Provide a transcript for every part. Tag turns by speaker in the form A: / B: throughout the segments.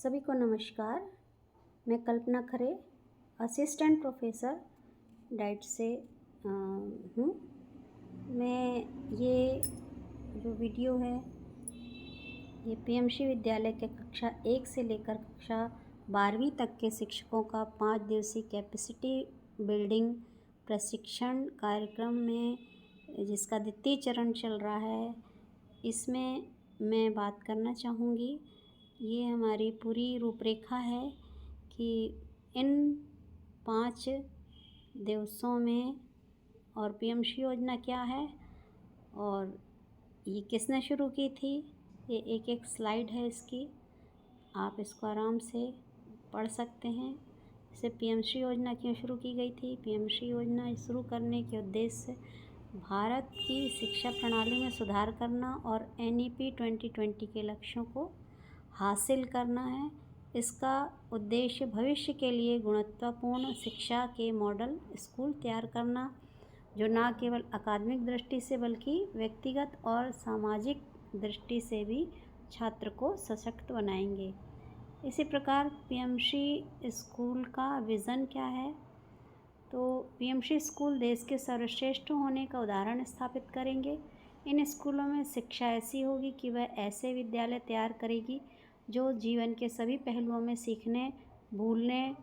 A: सभी को नमस्कार। मैं कल्पना खरे, असिस्टेंट प्रोफेसर डाइट से हूँ। मैं ये जो वीडियो है ये पीएमसी विद्यालय के कक्षा 1 से लेकर कक्षा 12वीं तक के शिक्षकों का 5 दिवसीय कैपेसिटी बिल्डिंग प्रशिक्षण कार्यक्रम में जिसका द्वितीय चरण चल रहा है, इसमें मैं बात करना चाहूँगी। ये हमारी पूरी रूपरेखा है कि इन 5 दिवसों में और पीएमसी योजना क्या है और ये किसने शुरू की थी। ये एक एक स्लाइड है इसकी, आप इसको आराम से पढ़ सकते हैं। इसे पीएमसी योजना क्यों शुरू की गई थी। पीएमसी योजना शुरू करने के उद्देश्य भारत की शिक्षा प्रणाली में सुधार करना और NEP 2020 के लक्ष्यों को हासिल करना है। इसका उद्देश्य भविष्य के लिए गुणवत्तापूर्ण शिक्षा के मॉडल स्कूल तैयार करना, जो न केवल अकादमिक दृष्टि से बल्कि व्यक्तिगत और सामाजिक दृष्टि से भी छात्र को सशक्त बनाएंगे। इसी प्रकार पीएमसी स्कूल का विज़न क्या है। तो पीएमसी स्कूल देश के सर्वश्रेष्ठ होने का उदाहरण स्थापित करेंगे। इन स्कूलों में शिक्षा ऐसी होगी कि वह ऐसे विद्यालय तैयार करेगी जो जीवन के सभी पहलुओं में सीखने, भूलने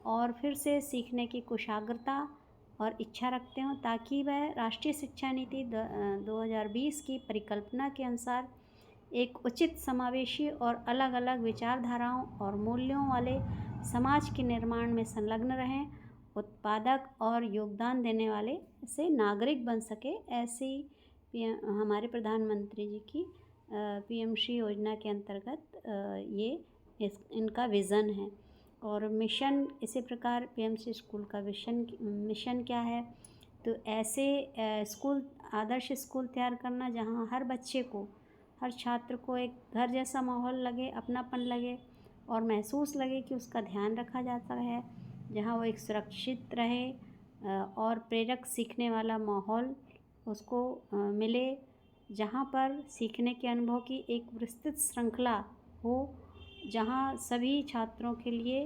A: और फिर से सीखने की कुशाग्रता और इच्छा रखते हों, ताकि वह राष्ट्रीय शिक्षा नीति 2020 की परिकल्पना के अनुसार एक उचित, समावेशी और अलग अलग विचारधाराओं और मूल्यों वाले समाज के निर्माण में संलग्न रहें, उत्पादक और योगदान देने वाले से नागरिक बन सके। ऐसी हमारे प्रधानमंत्री जी की पीएमसी योजना के अंतर्गत इनका विज़न है। और मिशन इसी प्रकार पीएमसी स्कूल का मिशन क्या है। तो ऐसे स्कूल, आदर्श स्कूल तैयार करना जहां हर बच्चे को, हर छात्र को एक घर जैसा माहौल लगे, अपनापन लगे और महसूस लगे कि उसका ध्यान रखा जाता है, जहां वो एक सुरक्षित रहे और प्रेरक सीखने वाला माहौल उसको मिले, जहां पर सीखने के अनुभव की एक विस्तृत श्रृंखला हो, जहां सभी छात्रों के लिए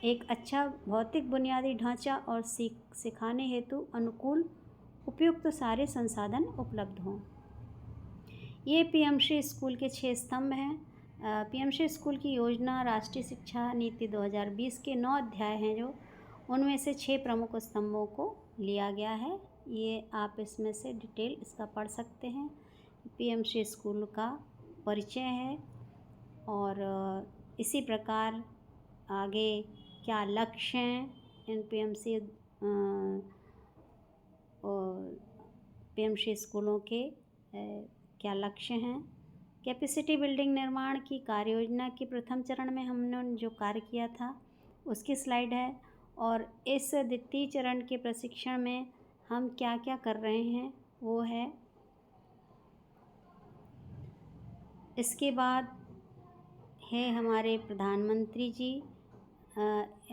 A: एक अच्छा भौतिक बुनियादी ढांचा और सिखाने हेतु अनुकूल उपयुक्त सारे संसाधन उपलब्ध हों। ये पीएमसी स्कूल के 6 स्तंभ हैं। पीएमसी स्कूल की योजना राष्ट्रीय शिक्षा नीति 2020 के 9 अध्याय हैं, जो उनमें से 6 प्रमुख स्तंभों को लिया गया है। ये आप इसमें से डिटेल इसका पढ़ सकते हैं। पीएमसी स्कूल का परिचय है और इसी प्रकार आगे क्या लक्ष्य हैं इन पीएमसी स्कूलों के क्या लक्ष्य हैं। कैपेसिटी बिल्डिंग निर्माण की कार्य योजना के प्रथम चरण में हमने जो कार्य किया था उसकी स्लाइड है, और इस द्वितीय चरण के प्रशिक्षण में हम क्या क्या कर रहे हैं वो है। इसके बाद है हमारे प्रधानमंत्री जी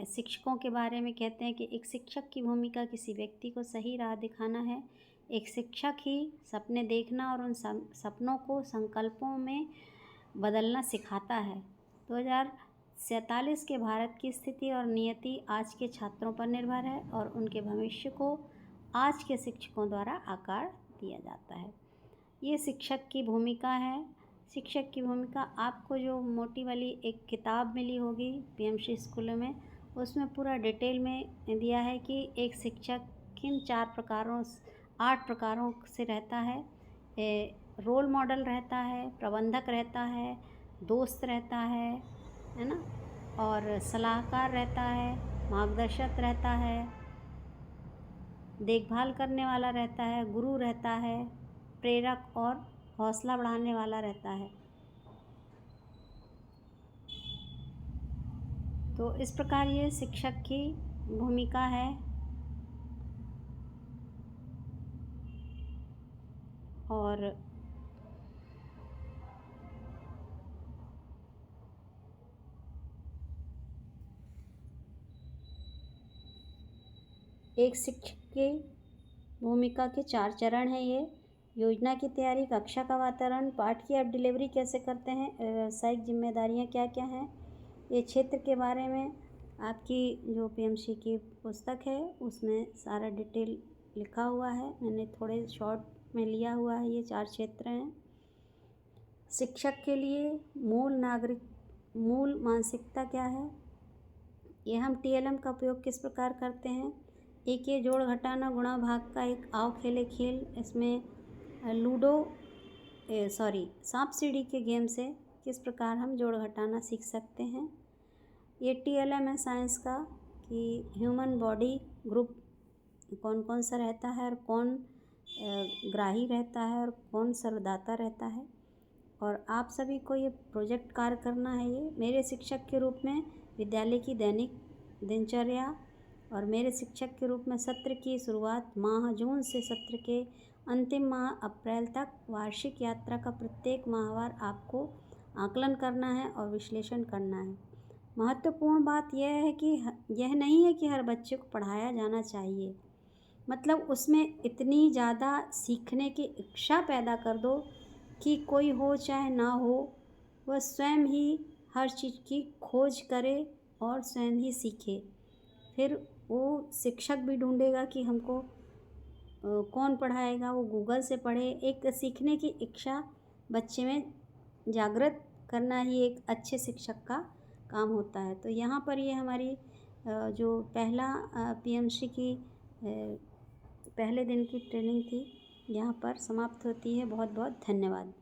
A: शिक्षकों के बारे में कहते हैं कि एक शिक्षक की भूमिका किसी व्यक्ति को सही राह दिखाना है। एक शिक्षक ही सपने देखना और उन सपनों को संकल्पों में बदलना सिखाता है। 2047 के भारत की स्थिति और नियति आज के छात्रों पर निर्भर है और उनके भविष्य को आज के शिक्षकों द्वारा आकार दिया जाता है। ये शिक्षक की भूमिका है। शिक्षक की भूमिका आपको जो मोटी वाली एक किताब मिली होगी पीएमसी स्कूलों में, उसमें पूरा डिटेल में दिया है कि एक शिक्षक किन 8 प्रकारों से रहता है। रोल मॉडल रहता है, प्रबंधक रहता है, दोस्त रहता है ना, और सलाहकार रहता है, मार्गदर्शक रहता है, देखभाल करने वाला रहता है, गुरु रहता है, प्रेरक और हौसला बढ़ाने वाला रहता है। तो इस प्रकार ये शिक्षक की भूमिका है। और एक शिक्षक की भूमिका के 4 चरण हैं। ये योजना की तैयारी, कक्षा का वातावरण, पाठ की आप डिलीवरी कैसे करते हैं, व्यावसायिक जिम्मेदारियां क्या क्या हैं, ये क्षेत्र के बारे में आपकी जो पीएमसी की पुस्तक है उसमें सारा डिटेल लिखा हुआ है। मैंने थोड़े शॉर्ट में लिया हुआ है। ये 4 क्षेत्र हैं। शिक्षक के लिए मूल मानसिकता क्या है, ये हम टीएलएम का उपयोग किस प्रकार करते हैं। एक ये जोड़ घटाना गुणा भाग का एक आओ खेले खेल, इसमें सांप सीढ़ी के गेम से किस प्रकार हम जोड़ घटाना सीख सकते हैं। ये टीएलएम है साइंस का कि ह्यूमन बॉडी ग्रुप कौन कौन सा रहता है और कौन ग्राही रहता है और कौन सरदाता रहता है। और आप सभी को ये प्रोजेक्ट कार्य करना है। ये मेरे शिक्षक के रूप में विद्यालय की दैनिक दिनचर्या और मेरे शिक्षक के रूप में सत्र की शुरुआत माह जून से सत्र के अंतिम माह अप्रैल तक वार्षिक यात्रा का प्रत्येक माहवार आपको आकलन करना है और विश्लेषण करना है। महत्वपूर्ण बात यह है कि यह नहीं है कि हर बच्चे को पढ़ाया जाना चाहिए, मतलब उसमें इतनी ज़्यादा सीखने की इच्छा पैदा कर दो कि कोई हो चाहे ना हो वह स्वयं ही हर चीज़ की खोज करे और स्वयं ही सीखे। फिर वो शिक्षक भी ढूंढेगा कि हमको कौन पढ़ाएगा, वो गूगल से पढ़े। एक सीखने की इच्छा बच्चे में जागृत करना ही एक अच्छे शिक्षक का काम होता है। तो यहाँ पर ये हमारी जो पहला पीएमसी की पहले दिन की ट्रेनिंग थी यहाँ पर समाप्त होती है। बहुत बहुत धन्यवाद।